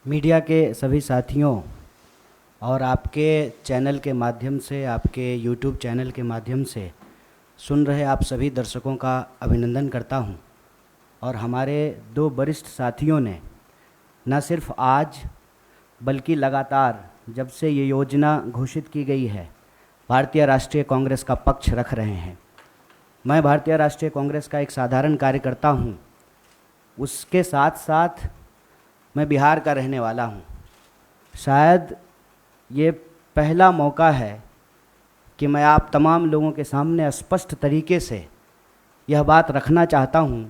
Media के सभी साथियों और आपके चैनल के माध्यम से, आपके यूट्यूब चैनल के माध्यम से सुन रहे आप सभी दर्शकों का अभिनंदन करता हूं। और हमारे दो वरिष्ठ साथियों ने न सिर्फ आज बल्कि लगातार जब से ये योजना घोषित की गई है भारतीय राष्ट्रीय कांग्रेस का पक्ष रख रहे हैं। मैं भारतीय राष्ट्रीय कांग्रेस का एक साधारण कार्यकर्ता हूं, उसके साथ साथ मैं बिहार का रहने वाला हूं। शायद ये पहला मौका है कि मैं आप तमाम लोगों के सामने स्पष्ट तरीके से यह बात रखना चाहता हूं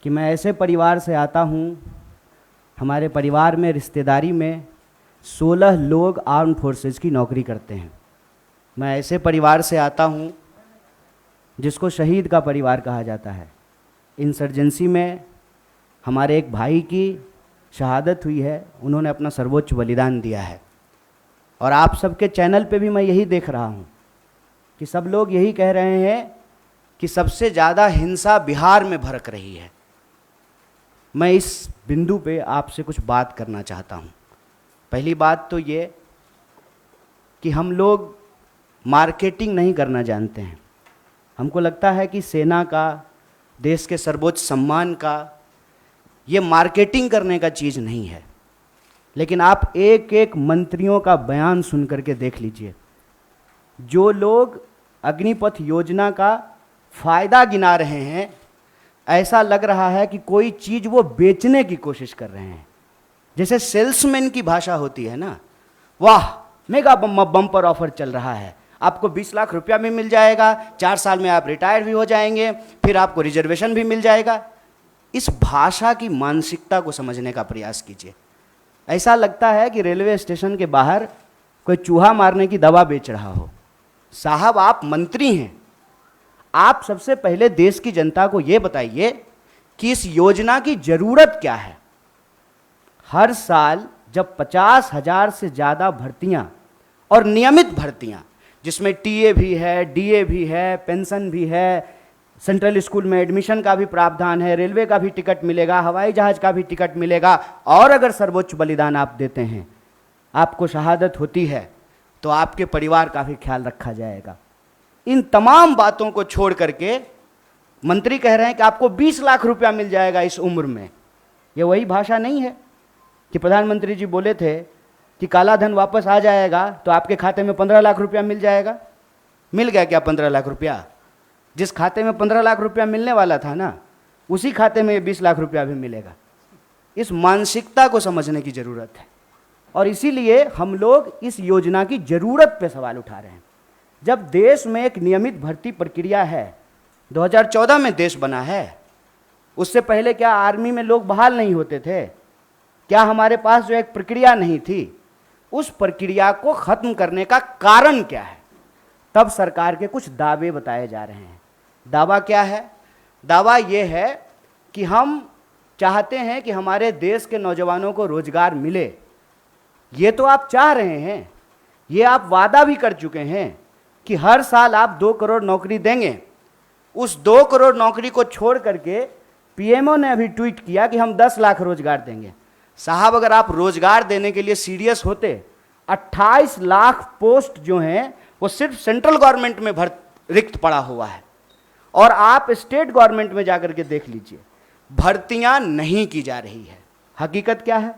कि मैं ऐसे परिवार से आता हूं, हमारे परिवार में रिश्तेदारी में 16 लोग आर्म फोर्सेस की नौकरी करते हैं। मैं ऐसे परिवार से आता हूं जिसको शहीद का परिवार कहा जाता है। इंसर्जेंसी में हमारे एक भाई की शहादत हुई है, उन्होंने अपना सर्वोच्च बलिदान दिया है। और आप सबके चैनल पे भी मैं यही देख रहा हूँ कि सब लोग यही कह रहे हैं कि सबसे ज़्यादा हिंसा बिहार में भड़क रही है। मैं इस बिंदु पे आपसे कुछ बात करना चाहता हूँ। पहली बात तो ये कि हम लोग मार्केटिंग नहीं करना जानते हैं। हमको लगता है कि सेना का, देश के सर्वोच्च सम्मान का, ये मार्केटिंग करने का चीज़ नहीं है। लेकिन आप एक एक मंत्रियों का बयान सुन करके देख लीजिए। जो लोग अग्निपथ योजना का फ़ायदा गिना रहे हैं, ऐसा लग रहा है कि कोई चीज़ वो बेचने की कोशिश कर रहे हैं। जैसे सेल्समैन की भाषा होती है ना, वाह मेगा बम्पर ऑफर चल रहा है, आपको 20 लाख रुपया भी मिल जाएगा, 4 साल में आप रिटायर भी हो जाएंगे, फिर आपको रिजर्वेशन भी मिल जाएगा। इस भाषा की मानसिकता को समझने का प्रयास कीजिए। ऐसा लगता है कि रेलवे स्टेशन के बाहर कोई चूहा मारने की दवा बेच रहा हो। साहब, आप मंत्री हैं, आप सबसे पहले देश की जनता को यह बताइए कि इस योजना की जरूरत क्या है। हर साल जब 50,000 से ज़्यादा भर्तियां और नियमित भर्तियां, जिसमें टीए भी है, डीए भी है, पेंशन भी है, सेंट्रल स्कूल में एडमिशन का भी प्रावधान है, रेलवे का भी टिकट मिलेगा, हवाई जहाज का भी टिकट मिलेगा, और अगर सर्वोच्च बलिदान आप देते हैं, आपको शहादत होती है, तो आपके परिवार का भी ख्याल रखा जाएगा। इन तमाम बातों को छोड़ करके मंत्री कह रहे हैं कि आपको 20 लाख रुपया मिल जाएगा इस उम्र में। ये वही भाषा नहीं है कि प्रधानमंत्री जी बोले थे कि काला धन वापस आ जाएगा तो आपके खाते में 15 लाख रुपया मिल जाएगा। मिल गया क्या 15 लाख रुपया? जिस खाते में 15 लाख रुपया मिलने वाला था ना, उसी खाते में 20 लाख रुपया भी मिलेगा। इस मानसिकता को समझने की ज़रूरत है और इसीलिए हम लोग इस योजना की ज़रूरत पे सवाल उठा रहे हैं। जब देश में एक नियमित भर्ती प्रक्रिया है, 2014 में देश बना है, उससे पहले क्या आर्मी में लोग बहाल नहीं होते थे? क्या हमारे पास जो एक प्रक्रिया नहीं थी, उस प्रक्रिया को ख़त्म करने का कारण क्या है? तब सरकार के कुछ दावे बताए जा रहे हैं। दावा क्या है? दावा यह है कि हम चाहते हैं कि हमारे देश के नौजवानों को रोजगार मिले। ये तो आप चाह रहे हैं, ये आप वादा भी कर चुके हैं कि हर साल आप 2 करोड़ नौकरी देंगे। उस 2 करोड़ नौकरी को छोड़ करके पीएमओ ने अभी ट्वीट किया कि हम 10 लाख रोजगार देंगे। साहब, अगर आप रोजगार देने के लिए सीरियस होते, 28 लाख पोस्ट जो हैं वो सिर्फ सेंट्रल गवर्नमेंट में रिक्त पड़ा हुआ है। और आप स्टेट गवर्नमेंट में जाकर के देख लीजिए, भर्तियां नहीं की जा रही है। हकीकत क्या है?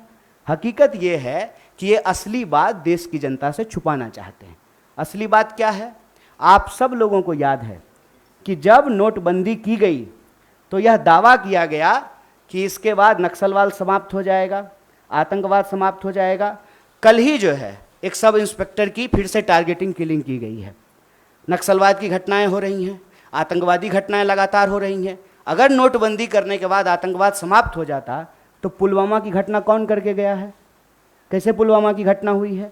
हकीकत यह है कि ये असली बात देश की जनता से छुपाना चाहते हैं। असली बात क्या है? आप सब लोगों को याद है कि जब नोटबंदी की गई तो यह दावा किया गया कि इसके बाद नक्सलवाद समाप्त हो जाएगा, आतंकवाद समाप्त हो जाएगा। कल ही जो है एक सब इंस्पेक्टर की फिर से टारगेटिंग किलिंग की गई है। नक्सलवाद की घटनाएं हो रही हैं, आतंकवादी घटनाएं लगातार हो रही हैं। अगर नोटबंदी करने के बाद आतंकवाद समाप्त हो जाता तो पुलवामा की घटना कौन करके गया है? कैसे पुलवामा की घटना हुई है?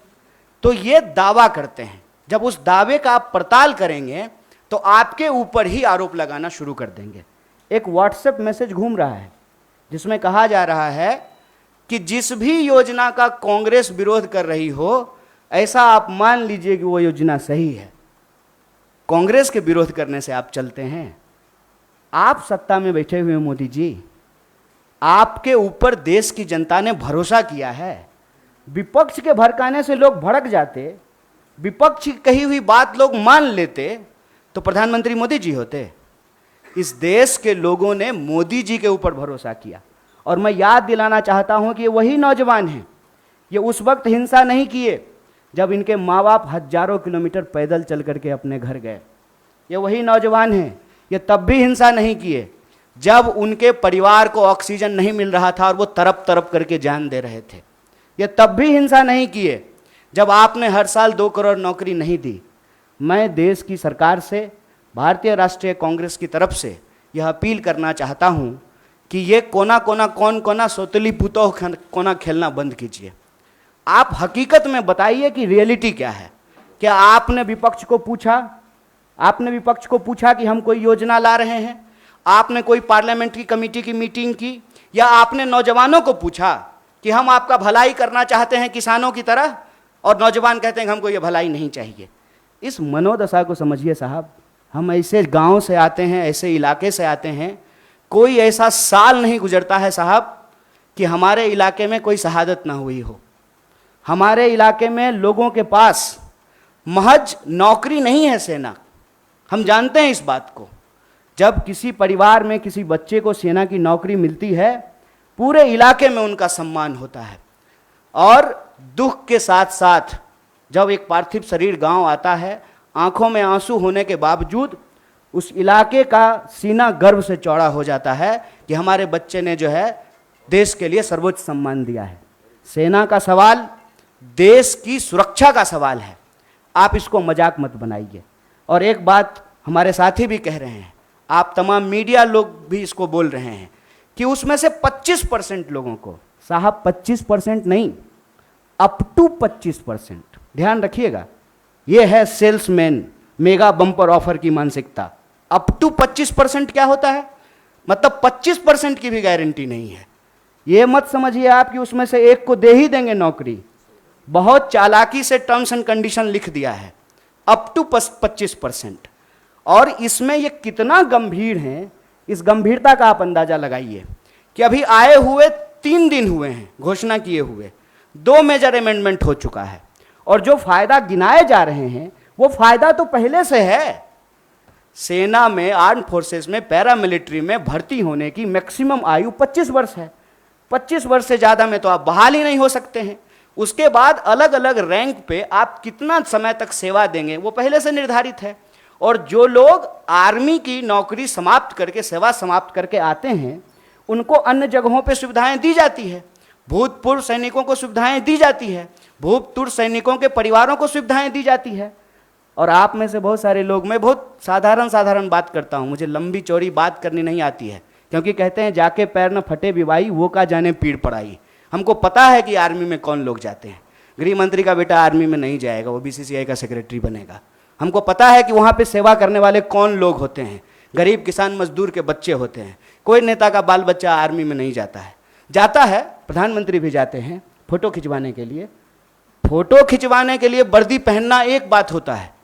तो ये दावा करते हैं। जब उस दावे का आप पड़ताल करेंगे तो आपके ऊपर ही आरोप लगाना शुरू कर देंगे। एक व्हाट्सएप मैसेज घूम रहा है जिसमें कहा जा रहा है कि जिस भी योजना का कांग्रेस विरोध कर रही हो, ऐसा आप मान लीजिए कि वो योजना सही है। कांग्रेस के विरोध करने से आप चलते हैं? आप सत्ता में बैठे हुए मोदी जी, आपके ऊपर देश की जनता ने भरोसा किया है। विपक्ष के भड़काने से लोग भड़क जाते, विपक्ष की कही हुई बात लोग मान लेते तो प्रधानमंत्री मोदी जी होते। इस देश के लोगों ने मोदी जी के ऊपर भरोसा किया। और मैं याद दिलाना चाहता हूं कि ये वही नौजवान हैं, ये उस वक्त हिंसा नहीं किए जब इनके माँ बाप हजारों किलोमीटर पैदल चल करके अपने घर गए। ये वही नौजवान हैं, ये तब भी हिंसा नहीं किए जब उनके परिवार को ऑक्सीजन नहीं मिल रहा था और वो तरप तरप करके जान दे रहे थे। ये तब भी हिंसा नहीं किए जब आपने हर साल 2 करोड़ नौकरी नहीं दी। मैं देश की सरकार से, भारतीय राष्ट्रीय कांग्रेस की तरफ से यह अपील करना चाहता हूं कि ये कोना कोना कौन कोना सोतली पुतोह कोना खेलना बंद कीजिए। आप हकीकत में बताइए कि रियलिटी क्या है। क्या आपने विपक्ष को पूछा? आपने विपक्ष को पूछा कि हम कोई योजना ला रहे हैं? आपने कोई पार्लियामेंट्री कमेटी की मीटिंग की? या आपने नौजवानों को पूछा कि हम आपका भलाई करना चाहते हैं किसानों की तरह, और नौजवान कहते हैं कि हमको ये भलाई नहीं चाहिए? इस मनोदशा को समझिए साहब। हम ऐसे गांव से आते हैं, ऐसे इलाके से आते हैं, कोई ऐसा साल नहीं गुजरता है साहब कि हमारे इलाके में कोई शहादत ना हुई हो। हमारे इलाके में लोगों के पास महज नौकरी नहीं है सेना, हम जानते हैं इस बात को। जब किसी परिवार में किसी बच्चे को सेना की नौकरी मिलती है, पूरे इलाके में उनका सम्मान होता है। और दुख के साथ साथ जब एक पार्थिव शरीर गांव आता है, आंखों में आंसू होने के बावजूद उस इलाके का सीना गर्व से चौड़ा हो जाता है कि हमारे बच्चे ने जो है देश के लिए सर्वोच्च सम्मान दिया है। सेना का सवाल देश की सुरक्षा का सवाल है, आप इसको मजाक मत बनाइए। और एक बात हमारे साथी भी कह रहे हैं, आप तमाम मीडिया लोग भी इसको बोल रहे हैं कि उसमें से 25% लोगों को, साहब 25% नहीं, अप टू 25%, ध्यान रखिएगा। यह है सेल्समैन मेगा बम्पर ऑफर की मानसिकता। अप टू 25% क्या होता है? मतलब 25% की भी गारंटी नहीं है। यह मत समझिए आप कि उसमें से एक को दे ही देंगे नौकरी। बहुत चालाकी से टर्म्स एंड कंडीशन लिख दिया है, अप टू 25%। और इसमें ये कितना गंभीर है, इस गंभीरता का आप अंदाजा लगाइए कि अभी आए हुए 3 दिन हुए हैं घोषणा किए हुए, 2 मेजर अमेंडमेंट हो चुका है, और जो फायदा गिनाए जा रहे हैं वो फायदा तो पहले से है। सेना में, आर्म फोर्सेस में, पैरामिलिट्री में भर्ती होने की मैक्सिमम आयु 25 वर्ष है। 25 वर्ष से ज़्यादा में तो आप बहाल ही नहीं हो सकते हैं। उसके बाद अलग अलग रैंक पे आप कितना समय तक सेवा देंगे वो पहले से निर्धारित है। और जो लोग आर्मी की नौकरी समाप्त करके, सेवा समाप्त करके आते हैं, उनको अन्य जगहों पे सुविधाएं दी जाती है। भूतपूर्व सैनिकों को सुविधाएं दी जाती है, भूतपूर्व सैनिकों के परिवारों को सुविधाएं दी जाती है। और आप में से बहुत सारे लोग, मैं बहुत साधारण बात करता हूं, मुझे लंबी चौड़ी बात करनी नहीं आती है, क्योंकि कहते हैं जाके पैर न फटे बिवाई, वो का जाने पीड़ पड़ाई। हमको पता है कि आर्मी में कौन लोग जाते हैं। गृह मंत्री का बेटा आर्मी में नहीं जाएगा, वो बीसीसीआई का सेक्रेटरी बनेगा। हमको पता है कि वहाँ पे सेवा करने वाले कौन लोग होते हैं, गरीब किसान मजदूर के बच्चे होते हैं। कोई नेता का बाल बच्चा आर्मी में नहीं जाता है। जाता है, प्रधानमंत्री भी जाते हैं फोटो खिंचवाने के लिए। फोटो खिंचवाने के लिए वर्दी पहनना एक बात होता है,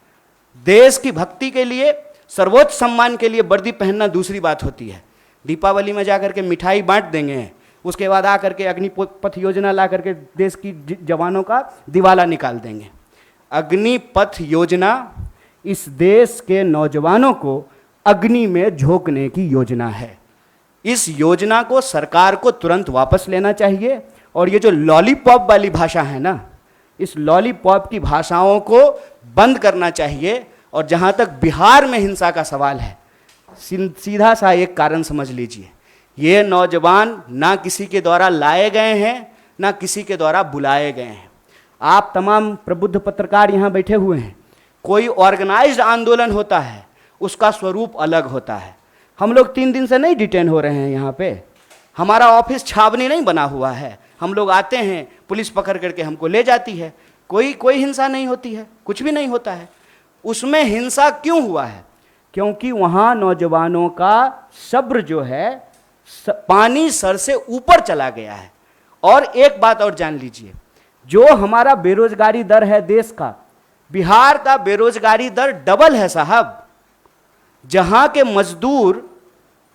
देश की भक्ति के लिए, सर्वोच्च सम्मान के लिए वर्दी पहनना दूसरी बात होती है। दीपावली में जाकर के मिठाई बांट देंगे, उसके बाद आकर के अग्निपथ योजना ला करके देश की जवानों का दिवाला निकाल देंगे। अग्निपथ योजना इस देश के नौजवानों को अग्नि में झोंकने की योजना है। इस योजना को सरकार को तुरंत वापस लेना चाहिए। और ये जो लॉलीपॉप वाली भाषा है ना, इस लॉलीपॉप की भाषाओं को बंद करना चाहिए। और जहाँ तक बिहार में हिंसा का सवाल है, सीधा सा एक कारण समझ लीजिए, ये नौजवान ना किसी के द्वारा लाए गए हैं, ना किसी के द्वारा बुलाए गए हैं। आप तमाम प्रबुद्ध पत्रकार यहाँ बैठे हुए हैं, कोई ऑर्गेनाइज्ड आंदोलन होता है उसका स्वरूप अलग होता है। हम लोग 3 दिन से नहीं डिटेन हो रहे हैं यहाँ पे, हमारा ऑफिस छावनी नहीं बना हुआ है। हम लोग आते हैं, पुलिस पकड़ करके हमको ले जाती है, कोई हिंसा नहीं होती है, कुछ भी नहीं होता है। उसमें हिंसा क्यों हुआ है? क्योंकि वहाँ नौजवानों का सब्र जो है पानी सर से ऊपर चला गया है। और एक बात और जान लीजिए, जो हमारा बेरोजगारी दर है देश का, बिहार का बेरोजगारी दर डबल है साहब। जहां के मजदूर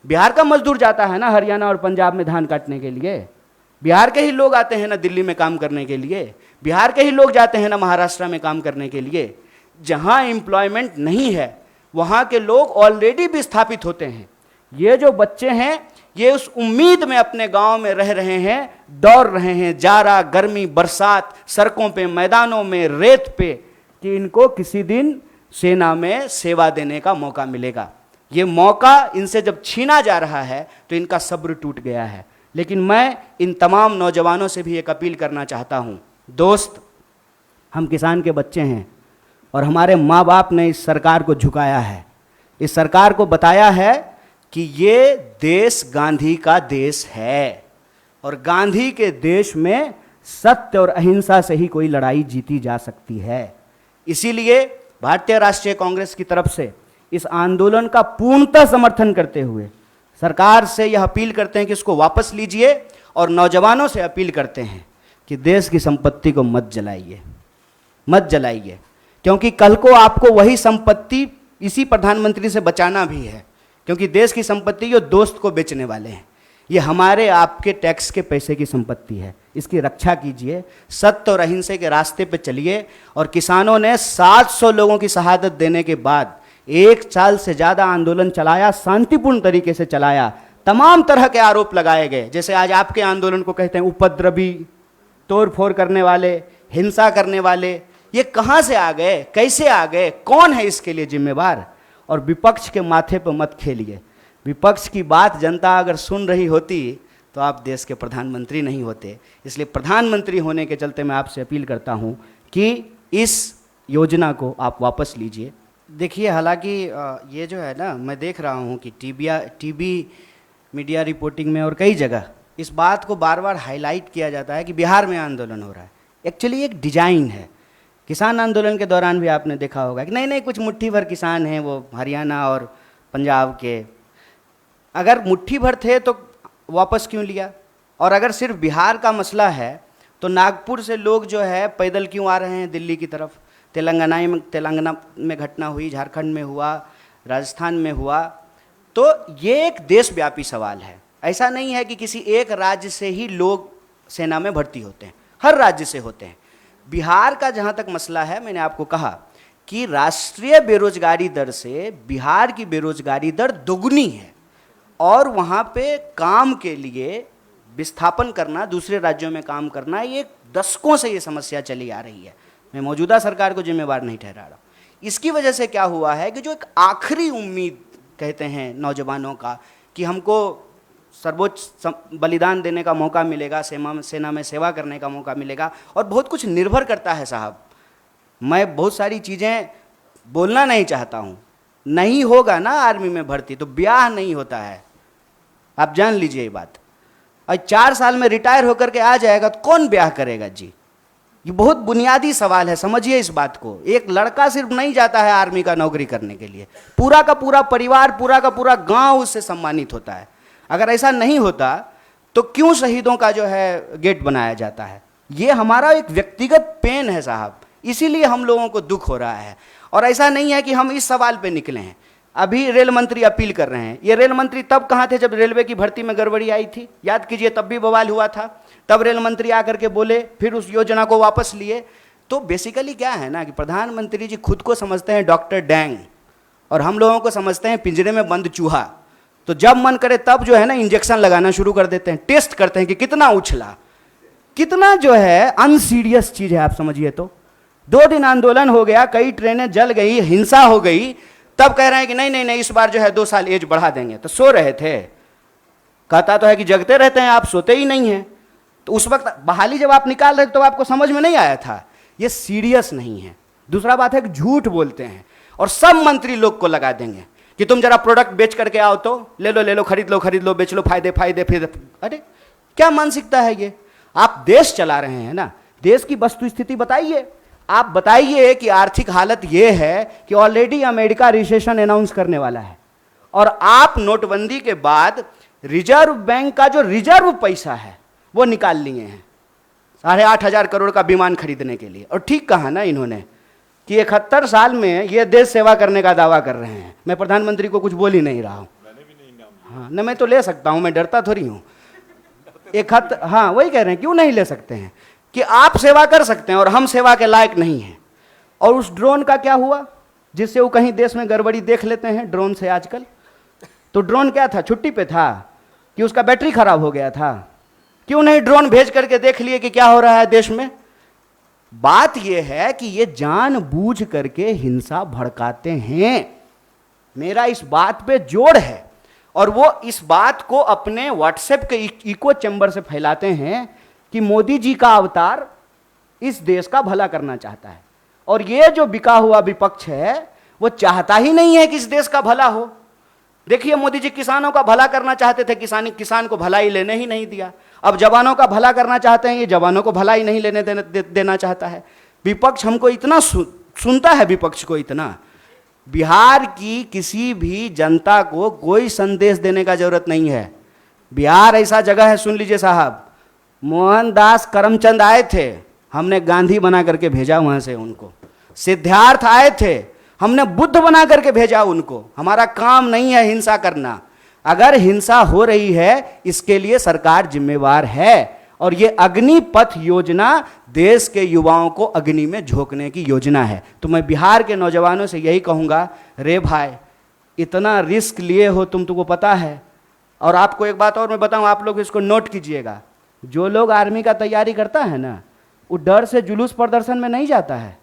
बिहार का मजदूर जाता है ना हरियाणा और पंजाब में धान काटने के लिए, बिहार के ही लोग आते हैं ना दिल्ली में काम करने के लिए, बिहार के ही लोग जाते हैं ना महाराष्ट्र में काम करने के लिए। जहां एम्प्लॉयमेंट नहीं है वहां के लोग ऑलरेडी विस्थापित होते हैं। ये जो बच्चे हैं ये उस उम्मीद में अपने गांव में रह रहे हैं, दौड़ रहे हैं जाड़ा गर्मी बरसात, सड़कों पे मैदानों में रेत पे, कि इनको किसी दिन सेना में सेवा देने का मौका मिलेगा। ये मौका इनसे जब छीना जा रहा है तो इनका सब्र टूट गया है। लेकिन मैं इन तमाम नौजवानों से भी एक अपील करना चाहता हूं, दोस्त, हम किसान के बच्चे हैं और हमारे माँ बाप ने इस सरकार को झुकाया है, इस सरकार को बताया है कि ये देश गांधी का देश है और गांधी के देश में सत्य और अहिंसा से ही कोई लड़ाई जीती जा सकती है। इसीलिए भारतीय राष्ट्रीय कांग्रेस की तरफ से इस आंदोलन का पूर्णतः समर्थन करते हुए सरकार से यह अपील करते हैं कि इसको वापस लीजिए और नौजवानों से अपील करते हैं कि देश की संपत्ति को मत जलाइए, मत जलाइए, क्योंकि कल को आपको वही संपत्ति इसी प्रधानमंत्री से बचाना भी है, क्योंकि देश की संपत्ति ये दोस्त को बेचने वाले हैं। ये हमारे आपके टैक्स के पैसे की संपत्ति है, इसकी रक्षा कीजिए, सत्य और अहिंसा के रास्ते पे चलिए। और किसानों ने 700 लोगों की शहादत देने के बाद 1 साल से ज़्यादा आंदोलन चलाया, शांतिपूर्ण तरीके से चलाया। तमाम तरह के आरोप लगाए गए, जैसे आज आपके आंदोलन को कहते हैं उपद्रवी, तोड़फोड़ करने वाले, हिंसा करने वाले। ये कहाँ से आ गए, कैसे आ गए, कौन है इसके लिए जिम्मेवार? और विपक्ष के माथे पर मत खेलिए। विपक्ष की बात जनता अगर सुन रही होती तो आप देश के प्रधानमंत्री नहीं होते। इसलिए प्रधानमंत्री होने के चलते मैं आपसे अपील करता हूं कि इस योजना को आप वापस लीजिए। देखिए, हालांकि ये जो है ना, मैं देख रहा हूं कि टीवी मीडिया रिपोर्टिंग में और कई जगह इस बात को बार बार हाईलाइट किया जाता है कि बिहार में आंदोलन हो रहा है। एक्चुअली एक डिजाइन है। किसान आंदोलन के दौरान भी आपने देखा होगा कि नहीं कुछ मुट्ठी भर किसान हैं वो हरियाणा और पंजाब के। अगर मुट्ठी भर थे तो वापस क्यों लिया? और अगर सिर्फ बिहार का मसला है तो नागपुर से लोग जो है पैदल क्यों आ रहे हैं दिल्ली की तरफ? तेलंगाना में घटना हुई, झारखंड में हुआ, राजस्थान में हुआ। तो ये एक देशव्यापी सवाल है। ऐसा नहीं है कि किसी एक राज्य से ही लोग सेना में भर्ती होते हैं, हर राज्य से होते हैं। बिहार का जहाँ तक मसला है, मैंने आपको कहा कि राष्ट्रीय बेरोजगारी दर से बिहार की बेरोजगारी दर दोगुनी है और वहाँ पे काम के लिए विस्थापन करना, दूसरे राज्यों में काम करना, ये दशकों से ये समस्या चली आ रही है। मैं मौजूदा सरकार को जिम्मेवार नहीं ठहरा रहा। इसकी वजह से क्या हुआ है कि जो एक आखिरी उम्मीद कहते हैं नौजवानों का कि हमको सर्वोच्च बलिदान देने का मौका मिलेगा, सेना में सेवा करने का मौका मिलेगा, और बहुत कुछ निर्भर करता है साहब। मैं बहुत सारी चीज़ें बोलना नहीं चाहता हूँ। नहीं होगा ना आर्मी में भर्ती तो ब्याह नहीं होता है, आप जान लीजिए ये बात। और 4 साल में रिटायर होकर के आ जाएगा तो कौन ब्याह करेगा जी? ये बहुत बुनियादी सवाल है, समझिए इस बात को। एक लड़का सिर्फ नहीं जाता है आर्मी का नौकरी करने के लिए, पूरा का पूरा परिवार, पूरा का पूरा गांव उससे सम्मानित होता है। अगर ऐसा नहीं होता तो क्यों शहीदों का जो है गेट बनाया जाता है? ये हमारा एक व्यक्तिगत पेन है साहब, इसीलिए हम लोगों को दुख हो रहा है। और ऐसा नहीं है कि हम इस सवाल पे निकले हैं। अभी रेल मंत्री अपील कर रहे हैं। ये रेल मंत्री तब कहाँ थे जब रेलवे की भर्ती में गड़बड़ी आई थी? याद कीजिए, तब भी बवाल हुआ था। तब रेल मंत्री आकर के बोले, फिर उस योजना को वापस लिए। तो बेसिकली क्या है ना कि प्रधानमंत्री जी खुद को समझते हैं डॉक्टर डैंग और हम लोगों को समझते हैं पिंजरे में बंद चूहा। तो जब मन करे तब जो है ना इंजेक्शन लगाना शुरू कर देते हैं, टेस्ट करते हैं कि कितना उछला, कितना जो है अनसीरियस चीज है। आप समझिए तो 2 दिन आंदोलन हो गया, कई ट्रेनें जल गई, हिंसा हो गई, तब कह रहे हैं कि नहीं इस बार जो है 2 साल एज बढ़ा देंगे। तो सो रहे थे, कहता तो है कि जगते रहते हैं आप, सोते ही नहीं हैं। तो उस वक्त बहाली जब आप निकाल रहे थे तो आपको समझ में नहीं आया था। ये सीरियस नहीं है। दूसरा बात है कि झूठ बोलते हैं और सब मंत्री लोग को लगा देंगे कि तुम जरा प्रोडक्ट बेच करके आओ तो ले लो, खरीद लो, बेच लो, फायदे फिर। अरे क्या मानसिकता है ये? आप देश चला रहे हैं ना, देश की वस्तु स्थिति बताइए। आप बताइए कि आर्थिक हालत ये है कि ऑलरेडी अमेरिका रिसेशन अनाउंस करने वाला है और आप नोटबंदी के बाद रिजर्व बैंक का जो रिजर्व पैसा है वो निकाल लिए हैं 8,500 करोड़ का विमान खरीदने के लिए। और ठीक कहा ना इन्होंने कि 71 साल में ये देश सेवा करने का दावा कर रहे हैं। मैं प्रधानमंत्री को कुछ बोल ही नहीं रहा हूं। हाँ न, मैं तो ले सकता हूँ, मैं डरता थोड़ी हूँ। एक हद, हाँ वही कह रहे हैं, क्यों नहीं ले सकते हैं कि आप सेवा कर सकते हैं और हम सेवा के लायक नहीं हैं। और उस ड्रोन का क्या हुआ जिससे वो कहीं देश में गड़बड़ी देख लेते हैं ड्रोन से आजकल। तो ड्रोन क्या था, छुट्टी पे था कि उसका बैटरी खराब हो गया था? क्यों नहीं ड्रोन भेज करके देख लिए कि क्या हो रहा है देश में। बात यह है कि ये जानबूझ करके हिंसा भड़काते हैं, मेरा इस बात पे जोड़ है। और वो इस बात को अपने व्हाट्सएप के इको चैम्बर से फैलाते हैं कि मोदी जी का अवतार इस देश का भला करना चाहता है। और ये जो बिका हुआ विपक्ष है वो चाहता ही नहीं है कि इस देश का भला हो। देखिए मोदी जी किसानों का भला करना चाहते थे, किसान को भलाई लेने ही नहीं दिया। अब जवानों का भला करना चाहते हैं, ये जवानों को भलाई नहीं लेने देना चाहता है। विपक्ष हमको इतना सुनता है, विपक्ष को इतना। बिहार की किसी भी जनता को कोई संदेश देने का जरूरत नहीं है। बिहार ऐसा जगह है, सुन लीजिए साहब, मोहनदास करमचंद आए थे, हमने गांधी बना करके भेजा वहां से उनको। सिद्धार्थ आए थे, हमने बुद्ध बना करके भेजा उनको। हमारा काम नहीं है हिंसा करना। अगर हिंसा हो रही है इसके लिए सरकार जिम्मेवार है। और ये अग्निपथ योजना देश के युवाओं को अग्नि में झोंकने की योजना है। तो मैं बिहार के नौजवानों से यही कहूँगा, रे भाई इतना रिस्क लिए हो तुमको पता है। और आपको एक बात और मैं बताऊँ, आप लोग इसको नोट कीजिएगा, जो लोग आर्मी का तैयारी करता है ना, वो डर से जुलूस प्रदर्शन में नहीं जाता है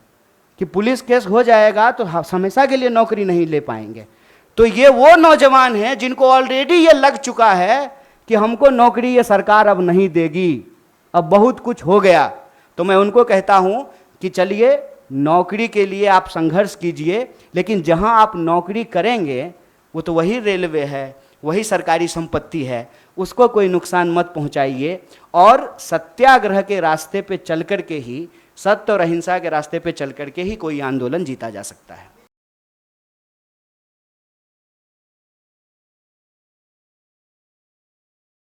कि पुलिस केस हो जाएगा तो हमेशा के लिए नौकरी नहीं ले पाएंगे। तो ये वो नौजवान हैं जिनको ऑलरेडी ये लग चुका है कि हमको नौकरी ये सरकार अब नहीं देगी, अब बहुत कुछ हो गया। तो मैं उनको कहता हूं कि चलिए नौकरी के लिए आप संघर्ष कीजिए, लेकिन जहां आप नौकरी करेंगे वो तो वही रेलवे है, वही सरकारी संपत्ति है, उसको कोई नुकसान मत पहुंचाइए। और सत्याग्रह के रास्ते पे चल कर के ही, सत्य और अहिंसा के रास्ते पे चल कर के ही कोई आंदोलन जीता जा सकता है।